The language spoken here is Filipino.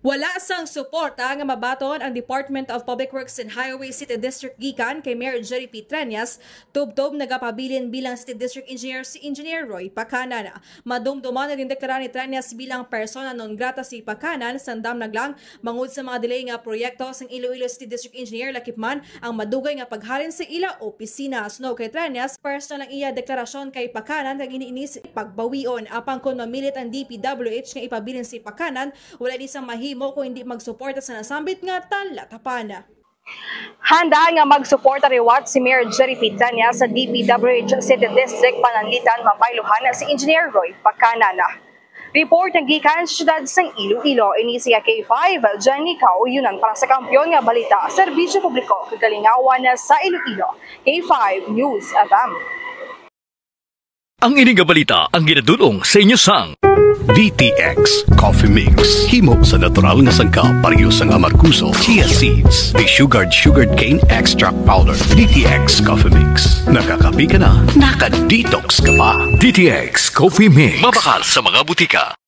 Wala sang suporta nga mabaton ang Department of Public Works and Highways City District gikan kay Mayor Jerry P. Treñas tubtob nagapabilin bilang City District Engineer si Engineer Roy Pacanan. Madumduman na gindeklara ni Treñas bilang persona non grata si Pacanan sandam naglang bangod sa mga delay nga proyekto sang Iloilo City District Engineer lakipman ang madugay nga paghalin sa ila opisina. Sunog kay Treñas, personal lang iya deklarasyon kay Pacanan kag iniinis pagbawion apang kun mamilit ang DPWH nga ipabilin si Pacanan wala di sang mo kung hindi magsuporta sa nasambit nga talatapana. Handa nga magsuporta riwat si Mayor Jerry P. Treñas sa DPWH City District pananglitan mapailuhan si Engineer Roy Pacanan. Report ng gikan sa siyudad sang Iloilo ini siya K5 Jenny Kauyunan para sa Kampiyon nga balita serbisyo publiko kagalingawan sa Iloilo. K5 News FM. Ang ining balita ang ginadulong sa inyo sang DTX Coffee Mix. Himo sa natural nga sangka pareho sang amarkuso, chia seeds, sugared cane extract powder. DTX Coffee Mix. Nakakapi ka na, naka-detox ka pa. DTX Coffee Mix. Mabakal sa mga butika.